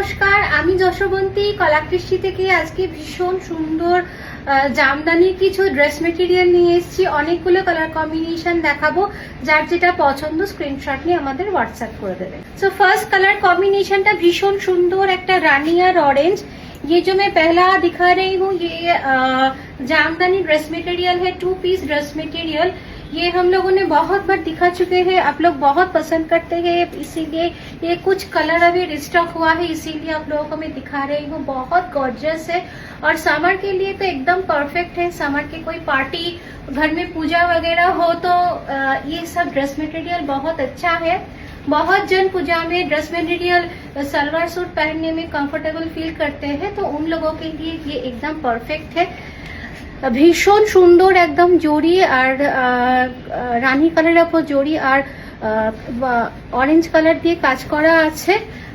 নমস্কার, আমি যশবন্তী কলাকৃষ্টি থেকে আজকে ভীষণ সুন্দর জামদানির কিছু ড্রেস মেটেরিয়াল নিয়ে এসেছি। অনেকগুলো কালার কম্বিনেশন দেখাবো, যার যেটা পছন্দ স্ক্রিনশট নিয়ে আমাদের হোয়াটসঅ্যাপ করে দেবে। सो फर्स्ट कलर कॉम्बिनेशनটা ভীষণ সুন্দর, একটা রানী আর অরেঞ্জ। ये जो मैं पहला दिखा रही हूँ ये जामदानी ड्रेस मटेरियल है, 2 पीस ड्रेस मटेरियल। ये हम लोगों ने बहुत बार दिखा चुके हैं, आप लोग बहुत पसंद करते हैं, इसीलिए ये कुछ कलर अभी रिस्टॉक हुआ है, इसीलिए आप लोगों को मैं दिखा रही हूँ। बहुत गॉर्जियस है और समर के लिए तो एकदम परफेक्ट है। समर के कोई पार्टी, घर में पूजा वगैरह हो तो ये सब ड्रेस मटेरियल बहुत अच्छा है। बहुत जन पूजा में ड्रेस मटेरियल सलवार सूट पहनने में कंफर्टेबल फील करते हैं, तो उन लोगों के लिए ये एकदम परफेक्ट है। ভীষণ সুন্দর একদম জড়ি আর রানী কালারের উপর জড়ি আর অরেঞ্জ কালার দিয়ে কাজ করা আছে।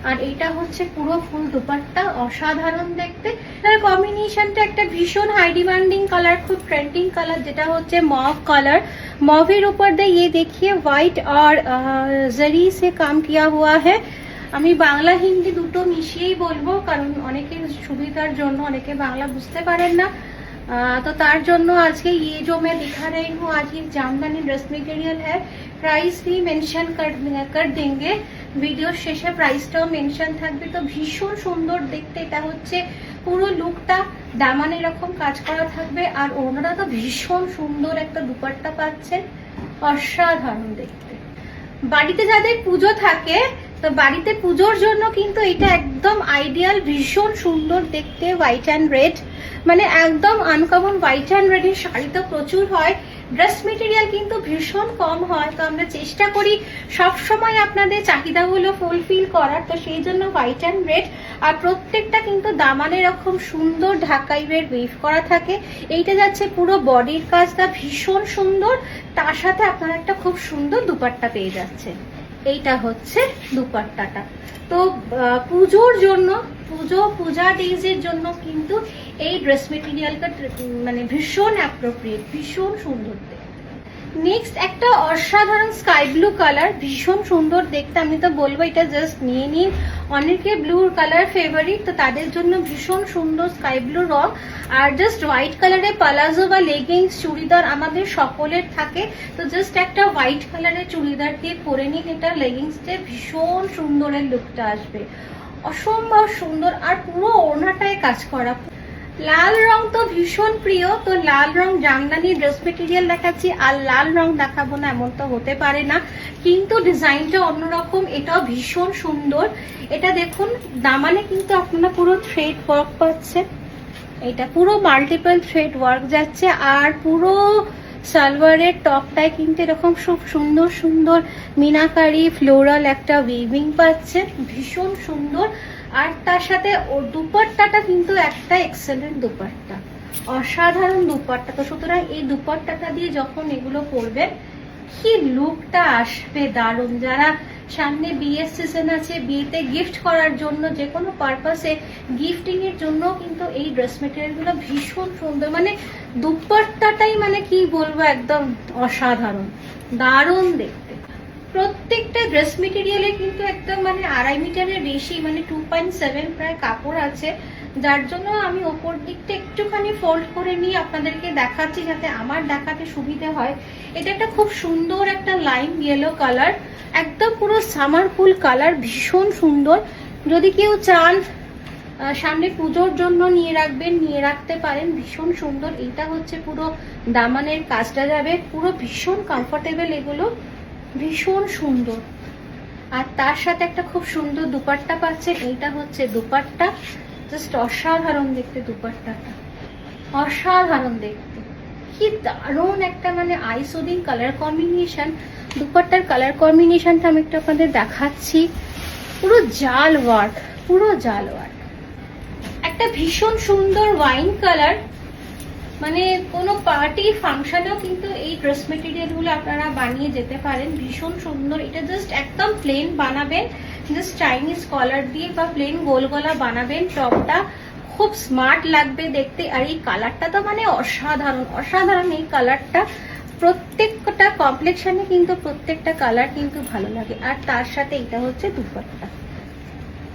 আর এটা হচ্ছে পুরো ফুল দুপাট্টা, অসাধারণ দেখতে। তার কম্বিনেশনটা একটা ভীষণ হাই ডিমান্ডিং কালার, খুব ট্রেন্ডিং কালার, যেটা হচ্ছে মভ কালার। মভের উপর দিয়ে ये देखिए व्हाइट और जरी से काम किया हुआ है। আমি বাংলা হিন্দি দুটো মিশিয়েই বলবো, কারণ অনেকের সুবিধার জন্য অনেকে বাংলা বুঝতে পারেন না, तो तार जोन्नो आज के ये जो मैं दिखा रही हूँ आज ये जामदानी ड्रेस मटेरियल है। प्राइस भी मेंशन कर देंगे ভিডিও শেষে, প্রাইসটাও মেনশন থাকবে। তো ভীষণ সুন্দর দেখতে, এটা হচ্ছে পুরো লুকটা দামানে এরকম কাজ করা থাকবে। আর ওনারা তো ভীষণ সুন্দর একটা দুপাট্টা পাচ্ছেন, অসাধারণ দেখতে। বাড়িতে যাদের পুজো থাকে, তো বাড়িতে পুজোর জন্য কিন্তু এটা একদম আইডিয়াল। ভীষণ সুন্দর দেখতে, হোয়াইট অ্যান্ড রেড, মানে একদম আনকমন হোয়াইট অ্যান্ড রেডের শাড়ি তো প্রচুর হয়, ড্রেস মেটেরিয়াল কিন্তু ভীষণ কম হয়। তো আমরা চেষ্টা করি সব সময় আপনাদের চাহিদাগুলো ফুলফিল করার, তো সেই জন্য হোয়াইট অ্যান্ড রেড। আর প্রত্যেকটা কিন্তু দামানে এরকম সুন্দর ঢাকাইয়ের ওয়েভ করা থাকে। এইটা যাচ্ছে পুরো বডির কাজটা ভীষণ সুন্দর, তার সাথে আপনারা একটা খুব সুন্দর দুপাট্টা পেয়ে যাচ্ছেন। এইটা হচ্ছে দুপাট্টাটা। তো পুজোর জন্য, পূজা ডেজের জন্য কিন্তু এই ড্রেস মেটেরিয়ালটা মানে ভীষণ অ্যাপ্রোপ্রিয়েট, ভীষণ সুন্দর দেখতে। নেক্সট একটা অসাধারণ স্কাই ব্লু কালার, ভীষণ সুন্দর দেখতে। আমি তো বলবো এটা জাস্ট নিয়ে নিন, অনেকে ব্লু কালার ফেভারিট, তো তাদের জন্য ভীষণ সুন্দর স্কাই ব্লু রং। আর জাস্ট হোয়াইট কালারের পালাজো বা লেগিংস চুড়িদার আমাদের সকলের থাকে, তো জাস্ট একটা হোয়াইট কালারের চুড়িদার দিয়ে পরে নিন, এটা লেগিংসটা ভীষণ সুন্দরের লুকটা আসবে, অসম্ভব সুন্দর। আর পুরো ওড়নাটায় কাজ করা। লাল রং তো ভীষণ প্রিয়, তো লাল রং জামদানি ড্রেস মেটেরিয়াল দেখাচ্ছি আর লাল রং দেখাবো না এমন তো হতে পারে না, কিন্তু ডিজাইনটা অন্যরকম, এটাও ভীষণ সুন্দর। এটা দেখুন দামানে কিন্তু আপনারা পুরো থ্রেড ওয়ার্ক পাচ্ছেন, এটা পুরো মাল্টিপল থ্রেড ওয়ার্ক যাচ্ছে। আর পুরো সালোয়ারের টপটায় কিন্তু এরকম খুব সুন্দর সুন্দর মিনাকারি ফ্লোরাল একটা উইভিং পাচ্ছেন, ভীষণ সুন্দর। আর তার সাথে ওর দুপাট্টাটা কিন্তু একটা এক্সেলেন্ট দুপাট্টা, অসাধারণ দুপাট্টা। তো সুতরাং এই দুপাট্টাটা দিয়ে যখন এগুলো পরবেন কি লুকটা আসবে দারুণ। যারা সামনে বিয়ের সিজন আছে, বিয়েতে গিফট করার জন্য, যে কোনো পারপাসে গিফটিং এর জন্য কিন্তু এই ড্রেস মেটেরিয়াল গুলো ভীষণ সুন্দর, মানে দুপাট্টাটাই মানে কি বলবো একদম অসাধারণ, দারুণ দেখতে। প্রত্যেকটা ড্রেস মেটেরিয়ালে কিন্তু একদম মানে 2.5 মিটারের বেশি, মানে 2.7 প্রায় কাপড় আছে, যার জন্য আমি ওপর দিকটা একটুখানি ফোল্ড করে নিয়ে আপনাদেরকে দেখাচ্ছি যাতে আমার দেখাতে সুবিধা হয়। এটা একটা খুব সুন্দর একটা লাইম ইয়েলো কালার, একদম পুরো সামার ফুল কালার, ভীষণ সুন্দর। যদি কেউ চান সামনে পুজোর জন্য নিয়ে রাখবেন, নিয়ে রাখতে পারেন, ভীষণ সুন্দর। এটা হচ্ছে পুরো দামানের কাজটা যাবে, পুরো ভীষণ কমফোর্টেবল, এগুলো ভীষণ সুন্দর। আর তার সাথে একটা খুব সুন্দর দুপাট্টা পাচ্ছেন, এইটা হচ্ছে দুপাট্টা, জাস্ট অসাধারণ দেখতে দুপাট্টাটা, অসাধারণ দেখতে, কি দারুণ একটা মানে আইসোডিং কালার কম্বিনেশন। দুপাট্টার কালার কম্বিনেশনটা আমি একটু আপনাদের দেখাচ্ছি, পুরো জাল ওয়ার্ক, পুরো জাল ওয়ার্ক, একটা ভীষণ সুন্দর ওয়াইন কালার। মানে কোনো পার্টি ফাংশনেও কিন্তু এই ড্রেস মেটেরিয়াল গুলো আপনারা বানিয়ে যেতে পারেন, ভীষণ সুন্দর। এটা জাস্ট একদম প্লেন বানাবেন, জাস্ট চাইনিজ কলার দিয়ে বা প্লেন গোল গলা বানাবেন, টপটা খুব স্মার্ট লাগবে দেখতে। আর এই কালারটা তো মানে অসাধারণ, অসাধারণ এই কালারটা। প্রত্যেকটা কমপ্লেক্সনে কিন্তু প্রত্যেকটা কালার কিন্তু ভালো লাগে। আর তার সাথে এটা হচ্ছে দুপাট্টা,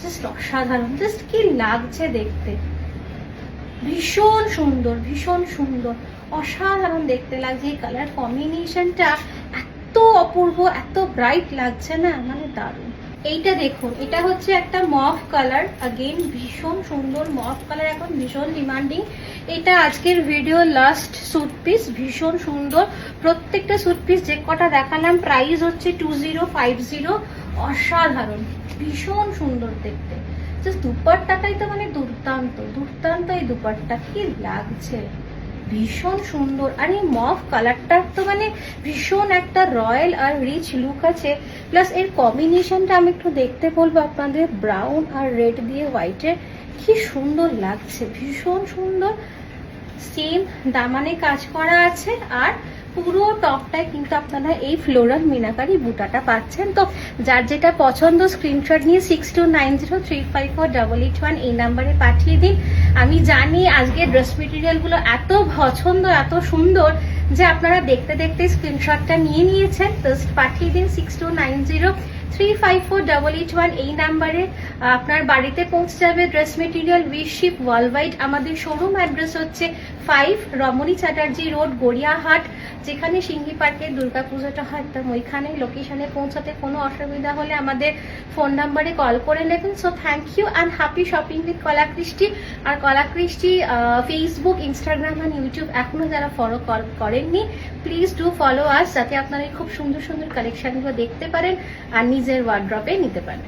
জাস্ট অসাধারণ, জাস্ট কি লাগছে দেখতে, ভীষণ সুন্দর, ভীষণ সুন্দর, অসাধারণ দেখতে লাগছে। এই কালার কম্বিনেশনটা এত অপূর্ব, এত ব্রাইট লাগছে না, মানে দারুণ। এইটা দেখুন, এটা হচ্ছে একটা মফ কালার, अगेन ভীষণ সুন্দর মফ কালার, এখন ভীষণ ডিমান্ডিং। এটা আজকের ভিডিও লাস্ট স্যুট পিস, ভীষণ সুন্দর প্রত্যেকটা স্যুট পিস। যে কটা দেখালাম প্রাইস হচ্ছে 2050, অসাধারণ, ভীষণ সুন্দর দেখতে। জাস্ট দুপাট্টাটাই তো মানে দুর্দান্ত, দুর্দান্ত এই দুপাট্টা, কি লাগছে, ভীষণ সুন্দর। আর এই মফ কালারটার তো মানে ভীষণ একটা রয়্যাল আর রিচ লুক আছে, প্লাস এর কম্বিনেশনটা আমি একটু দেখতে বলবো আপনাদের, ব্রাউন আর রেড দিয়ে হোয়াইটের, কি সুন্দর লাগছে, ভীষণ সুন্দর। সেম দামানে কাজ করা আছে, আর পুরো টপটায় কিন্তু আপনারা এই ফ্লোরাল মিনাকারি বুটাটা পাচ্ছেন। তো যার যেটা পছন্দ স্ক্রিনশট নিয়ে 6290354881 এই নাম্বারে পাঠিয়ে দিন। আমি জানি আজকে ড্রেস মেটেরিয়ালগুলো এত পছন্দ, এত সুন্দর যে আপনারা দেখতে দেখতে স্ক্রিনশটটা নিয়ে নিয়েছেন। তো পাঠিয়ে দিন 6290354881 এই নাম্বারে। আপনার বাড়িতে পৌঁছে যাবে dress material with ship world wide. আমাদের শোরুম অ্যাড্রেস হচ্ছে 5 রমণী চ্যাটার্জি রোড, গড়িয়াহাট, যেখানে সিংহি পার্কের দুর্গাপুজোটা হয়, একদম ওইখানে লোকেশনে পৌঁছাতে কোনো অসুবিধা হলে আমাদের ফোন নাম্বারে কল করে নেবেন। So thank you and happy shopping with Kalakrishti. আর Kalakrishti Facebook, Instagram and YouTube এখনো যারা ফলো করেননি, প্লিজ ডু ফলো আস, যাতে আপনারা খুব সুন্দর সুন্দর কালেকশনগুলো দেখতে পারেন আর নিজের ওয়ার্ড্রপে নিতে পারেন।